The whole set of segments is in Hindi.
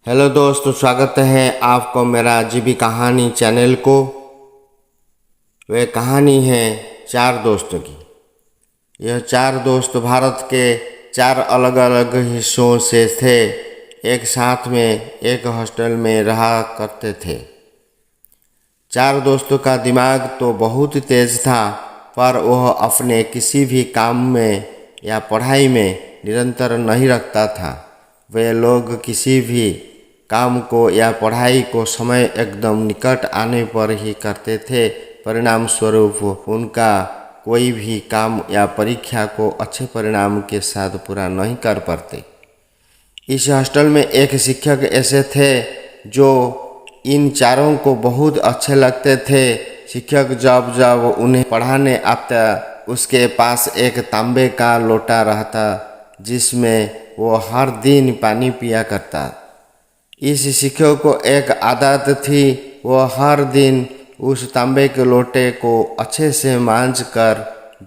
हेलो दोस्तों, स्वागत है आपको मेरा अजीबी कहानी चैनल को। वह कहानी है चार दोस्तों की। यह चार दोस्त भारत के चार अलग अलग हिस्सों से थे। एक साथ में एक हॉस्टल में रहा करते थे। चार दोस्तों का दिमाग तो बहुत तेज था, पर वह अपने किसी भी काम में या पढ़ाई में निरंतर नहीं रखता था। वे लोग किसी भी काम को या पढ़ाई को समय एकदम निकट आने पर ही करते थे। परिणाम स्वरूप उनका कोई भी काम या परीक्षा को अच्छे परिणाम के साथ पूरा नहीं कर पाते। इस हॉस्टल में एक शिक्षक ऐसे थे जो इन चारों को बहुत अच्छे लगते थे। शिक्षक जब जब उन्हें पढ़ाने आता, उसके पास एक तांबे का लोटा रहता जिसमें वो हर दिन पानी पिया करता। इस शिक्षक को एक आदत थी, वो हर दिन उस तांबे के लोटे को अच्छे से मांज कर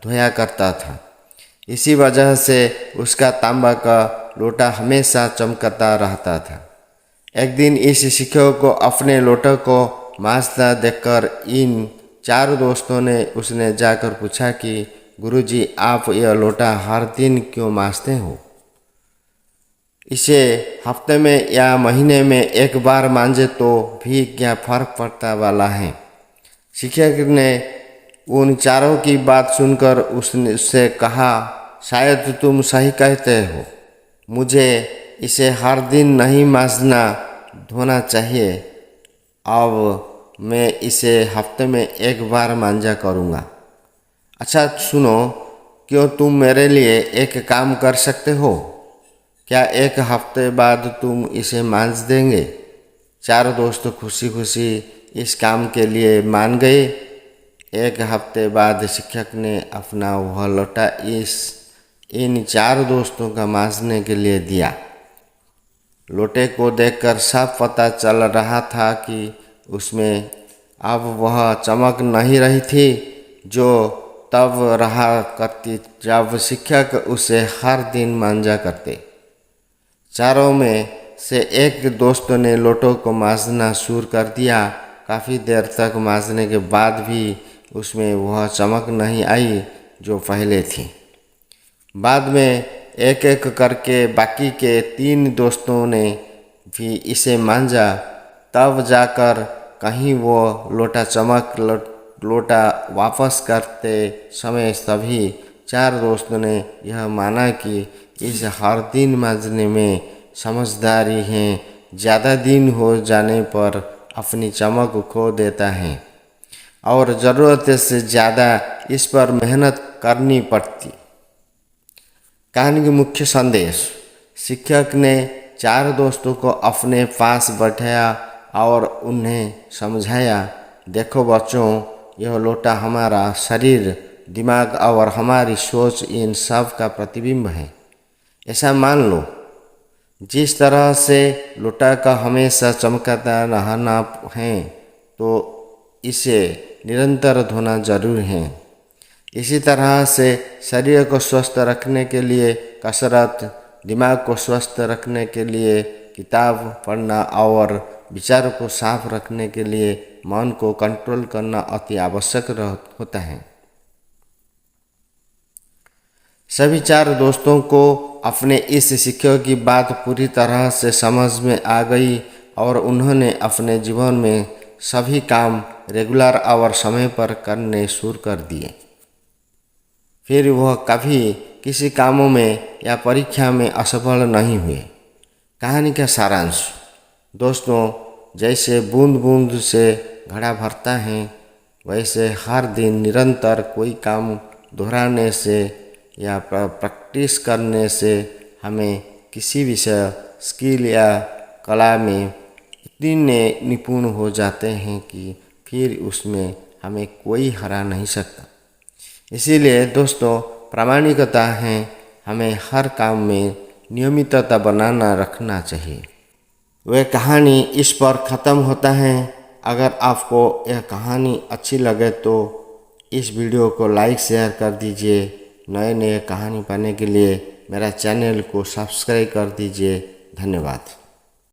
धोया करता था। इसी वजह से उसका तांबा का लोटा हमेशा चमकता रहता था। एक दिन इस शिक्षक को अपने लोटे को मांजता देखकर इन चार दोस्तों ने उसने जाकर पूछा कि गुरुजी, आप यह लोटा हर दिन क्यों मांजते हो? इसे हफ्ते में या महीने में एक बार मांजे तो भी क्या फर्क पड़ता वाला है। शिक्षक ने उन चारों की बात सुनकर उससे कहा, शायद तुम सही कहते हो, मुझे इसे हर दिन नहीं मांजना धोना चाहिए। अब मैं इसे हफ्ते में एक बार मांजा करूँगा। अच्छा सुनो, क्यों तुम मेरे लिए एक काम कर सकते हो? क्या एक हफ्ते बाद तुम इसे मांज देंगे? चार दोस्त खुशी खुशी इस काम के लिए मान गए। एक हफ्ते बाद शिक्षक ने अपना वह लोटा इन चार दोस्तों का मांजने के लिए दिया। लोटे को देखकर साफ पता चल रहा था कि उसमें अब वह चमक नहीं रही थी जो तब रहा करती जब शिक्षक उसे हर दिन मांजा करते। चारों में से एक दोस्त ने लोटों को मांजना शुरू कर दिया। काफ़ी देर तक मांजने के बाद भी उसमें वह चमक नहीं आई जो पहले थी। बाद में एक एक करके बाकी के तीन दोस्तों ने भी इसे मांजा। तब जाकर कहीं वो लोटा वापस करते समय सभी चार दोस्तों ने यह माना कि इस हर दिन मांजने में समझदारी है। ज़्यादा दिन हो जाने पर अपनी चमक खो देता है और ज़रूरत से ज़्यादा इस पर मेहनत करनी पड़ती। कहानी के मुख्य संदेश: शिक्षक ने चार दोस्तों को अपने पास बैठाया और उन्हें समझाया, देखो बच्चों, यह लोटा हमारा शरीर, दिमाग और हमारी सोच इन सब का प्रतिबिंब है। ऐसा मान लो, जिस तरह से लोटा का हमेशा चमकता रहना है तो इसे निरंतर धोना जरूर है। इसी तरह से शरीर को स्वस्थ रखने के लिए कसरत, दिमाग को स्वस्थ रखने के लिए किताब पढ़ना और विचारों को साफ रखने के लिए मन को कंट्रोल करना अति आवश्यक होता है। सभी चार दोस्तों को अपने इस शिक्षक की बात पूरी तरह से समझ में आ गई और उन्होंने अपने जीवन में सभी काम रेगुलर और समय पर करने शुरू कर दिए। फिर वह कभी किसी कामों में या परीक्षा में असफल नहीं हुए। कहानी का सारांश: दोस्तों, जैसे बूंद बूंद से घड़ा भरता है, वैसे हर दिन निरंतर कोई काम दोहराने से या प्रैक्टिस करने से हमें किसी विषय, स्किल या कला में इतने निपुण हो जाते हैं कि फिर उसमें हमें कोई हरा नहीं सकता। इसीलिए दोस्तों, प्रामाणिकता है, हमें हर काम में नियमितता बनाना रखना चाहिए। वह कहानी इस पर ख़त्म होता है। अगर आपको यह कहानी अच्छी लगे तो इस वीडियो को लाइक शेयर कर दीजिए। नए नए कहानी पाने के लिए मेरा चैनल को सब्सक्राइब कर दीजिए। धन्यवाद।